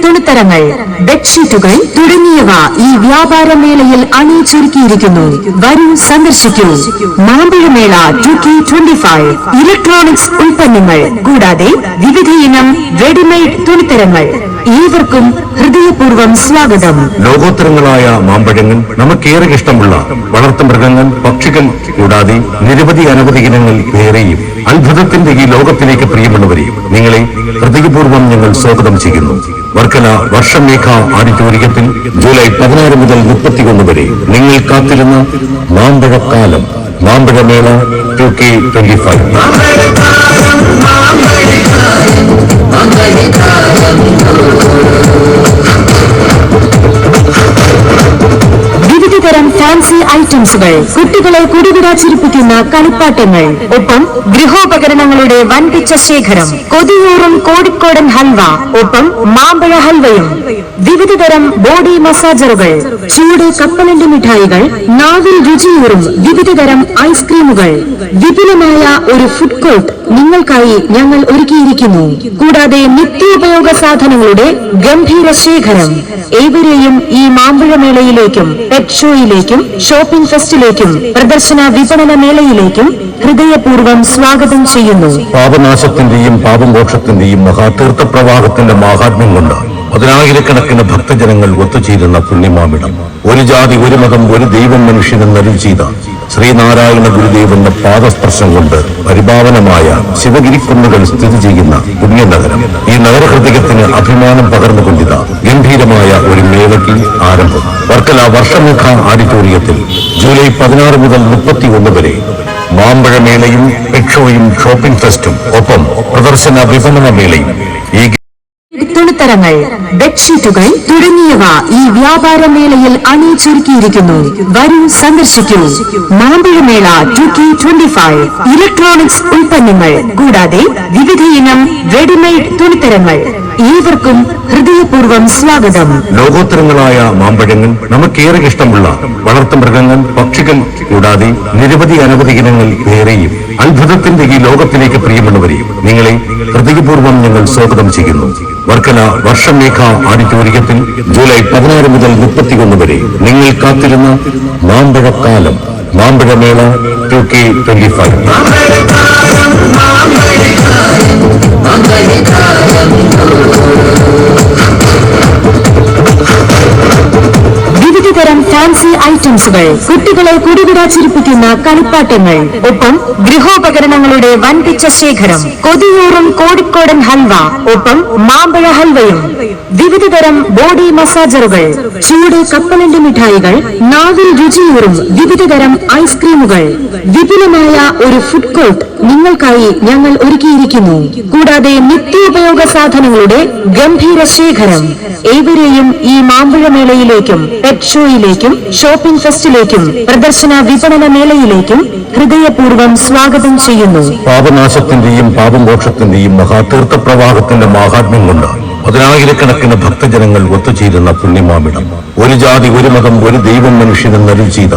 തുണിത്തരങ്ങൾ, ബെഡ്ഷീറ്റുകൾ തുടങ്ങിയവ ഈ വ്യാപാരമേളയിൽ അണിയിച്ചൊരുക്കിയിരിക്കുന്നു. വരൂ, സന്ദർശിക്കൂ. മാമ്പഴമേള 2K25 ഇലക്ട്രോണിക്സ് ഉൽപ്പന്നങ്ങൾ കൂടാതെ വിവിധയിനം റെഡിമെയ്ഡ് തുണിത്തരങ്ങൾ. ഏവർക്കും ഹൃദയപൂർവ്വം സ്വാഗതം. ലോകോത്തരങ്ങളായ മാമ്പഴങ്ങൾ, നമുക്കേറെ ഇഷ്ടമുള്ള വളർത്തുമൃഗങ്ങൾ, പക്ഷികൾ കൂടാതെ നിരവധി അനവധി ഇനങ്ങൾ വേറെയും. അത്ഭുതത്തിന്റെ ഈ ലോകത്തിലേക്ക് പ്രിയമുള്ളവരെ, നിങ്ങളെ ഹൃദയപൂർവ്വം ഞങ്ങൾ സ്വാഗതം ചെയ്യുന്നു. വർക്കല വർഷമേഖ ഓഡിറ്റോറിയത്തിൽ ജൂലൈ 16 മുതൽ 31 വരെ നിങ്ങൾ കാത്തിരുന്ന മാമ്പഴക്കാലം, മാമ്പഴമേള 2K25. വിവിധതരം ഫാൻസി ഐറ്റംസുകൾ, കുട്ടികളെ കുടികുടാ ചിരിപ്പിക്കുന്ന കളിപ്പാട്ടങ്ങൾ, ഒപ്പം ഗൃഹോപകരണങ്ങളുടെ വൻപിച്ച ശേഖരം, കൊതിയൂറും കോഴിക്കോടൻ ഹൽവ, ഒപ്പം മാമ്പഴ ഹൽവയും, വിവിധതരം ബോഡി മസാജറുകൾ, ചൂട് കപ്പലണ്ടി മിഠായികൾ, നാവിൽ രുചിയൂറും വിവിധതരം ഐസ്ക്രീമുകൾ, വിപുലമായ ഒരു ഫുഡ് കോർട്ട് നിങ്ങൾക്കായി ഞങ്ങൾ ഒരുക്കിയിരിക്കുന്നു. കൂടാതെ നിത്യോപയോഗ സാധനങ്ങളുടെ ഗംഭീര ശേഖരം. ഏവരെയും ഈ മാമ്പഴമേളയിലേക്കും പെറ്റ് ഷോയിലേക്കും ഷോപ്പിംഗ് ഫെസ്റ്റിലേക്കും പ്രദർശന വിപണന മേളയിലേക്കും ഹൃദയപൂർവ്വം സ്വാഗതം ചെയ്യുന്നു. പാപനാശത്തിന്റെയും പാപമോക്ഷത്തിന്റെയും മഹാതീർത്ഥപ്രവാഹത്തിന്റെ മാഹാത്മ്യം കൊണ്ട് പതിനായിരക്കണക്കിന് ഭക്തജനങ്ങൾ ഒത്തുചേരുന്ന പുണ്യമാമിടം. ഒരു ജാതി, ഒരു മതം, ഒരു ദൈവം മനുഷ്യനെന്നരുൾ ചെയ്ത ശ്രീനാരായണ ഗുരുദേവന്റെ പാദസ്പർശം കൊണ്ട് പരിപാവനമായ ശിവഗിരിക്കുന്നുകൾ സ്ഥിതി ചെയ്യുന്ന പുണ്യനഗരം. ഈ നഗരഹൃദയത്തിന് അഭിമാനം പകർന്നുകൊണ്ടിത ഗംഭീരമായ ഒരു മേളയ്ക്ക് ആരംഭം. വർക്കല വർഷമേഖ ഓഡിറ്റോറിയത്തിൽ ജൂലൈ 16 മുതൽ 31 വരെ മാമ്പഴമേളയും പെക്ഷോയും ഷോപ്പിംഗ് ഫെസ്റ്റും, ഒപ്പം പ്രദർശന വിപണന മേളയും. ഈ തുണിത്തരങ്ങൾ, ബെഡ്ഷീറ്റുകൾ തുടങ്ങിയവ ഈ വ്യാപാരമേളയിൽ അണിയിച്ചൊരുക്കിയിരിക്കുന്നു. വരൂ, സന്ദർശിക്കൂ. മാമ്പഴമേള 2K25 ഇലക്ട്രോണിക്സ് ഉൽപ്പന്നങ്ങൾ കൂടാതെ വിവിധയിനം റെഡിമെയ്ഡ് തുണിത്തരങ്ങൾ. ഏവർക്കും ഹൃദയപൂർവ്വം സ്വാഗതം. ലോകോത്തരങ്ങളായ മാമ്പഴങ്ങൾ, നമുക്കേറെ ഇഷ്ടമുള്ള വളർത്തുമൃഗങ്ങൾ, പക്ഷികൾ കൂടാതെ നിരവധി അനവധി ഇനങ്ങൾ വേറെയും. അത്ഭുതത്തിന്റെ ഈ ലോകത്തിലേക്ക് പ്രിയമുള്ളവരെ, നിങ്ങളെ ഹൃദയപൂർവ്വം ഞങ്ങൾ സ്വാഗതം ചെയ്യുന്നു. വർക്കല വർഷമേഖ ഓഡിറ്റോറിയത്തിൽ ജൂലൈ 16 മുതൽ 31 വരെ നിങ്ങൾ കാത്തിരുന്ന മാമ്പഴക്കാലം, മാമ്പഴമേള 2K25. വിവിധതരം ഫാൻസി ഐറ്റംസുകൾ, കുട്ടികളെ കുടികുടാ ചിരിപ്പിക്കുന്ന കളിപ്പാട്ടങ്ങൾ, ഒപ്പം ഗൃഹോപകരണങ്ങളുടെ വൻപിച്ച ശേഖരം, കൊതിയൂറും കോഴിക്കോടൻ ഹൽവ, ഒപ്പം മാമ്പഴ ഹൽവയും, വിവിധതരം ബോഡി മസാജറുകൾ, ചൂട് കപ്പലണ്ടി മിഠായികൾ, നാവിൽ രുചിയൂറും വിവിധതരം ഐസ്ക്രീമുകൾ, വിപുലമായ ഒരു ഫുഡ് കോർട്ട് നിങ്ങൾക്കായി ഞങ്ങൾ ഒരുക്കിയിരിക്കുന്നു. കൂടാതെ നിത്യോപയോഗ സാധനങ്ങളുടെ ഗംഭീര ശേഖരം. ഏവരെയും ഈ മാമ്പഴമേളയിലേക്കും പെറ്റ് ഷോയിലേക്കും ഷോപ്പിംഗ് ഫെസ്റ്റിലേക്കും പ്രദർശന വിപണന മേളയിലേക്കും ഹൃദയപൂർവ്വം സ്വാഗതം ചെയ്യുന്നു. പാപനാശത്തിന്റെയും പാപമോക്ഷത്തിന്റെയും മഹാതീർത്ഥപ്രവാഹത്തിന്റെ മാഹാത്മ്യം കൊണ്ട് പതിനായിരക്കണക്കിന് ഭക്തജനങ്ങൾ ഒത്തുചേരുന്ന പുണ്യമാമിടം. ഒരു ജാതി, ഒരു മതം, ഒരു ദൈവം മനുഷ്യനെന്നരുൾ ചെയ്ത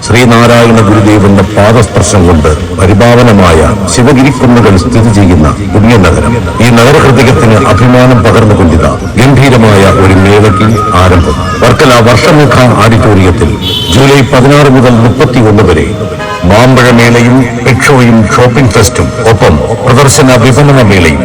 ശ്രീനാരായണ ഗുരുദേവന്റെ പാദസ്പർശം കൊണ്ട് പരിപാവനമായ ശിവഗിരിക്കുന്നുകൾ സ്ഥിതി ചെയ്യുന്ന പുണ്യനഗരം. ഈ നഗരഹൃദയത്തിന് അഭിമാനം പകർന്നുകൊണ്ടിത ഗംഭീരമായ ഒരു മേളയ്ക്ക് ആരംഭം. വർക്കല വർഷമേഖ ഓഡിറ്റോറിയത്തിൽ ജൂലൈ 16 മുതൽ 31 വരെ മാമ്പഴമേളയും പെക്ഷോയും ഷോപ്പിംഗ് ഫെസ്റ്റും, ഒപ്പം പ്രദർശന വിപണന മേളയും.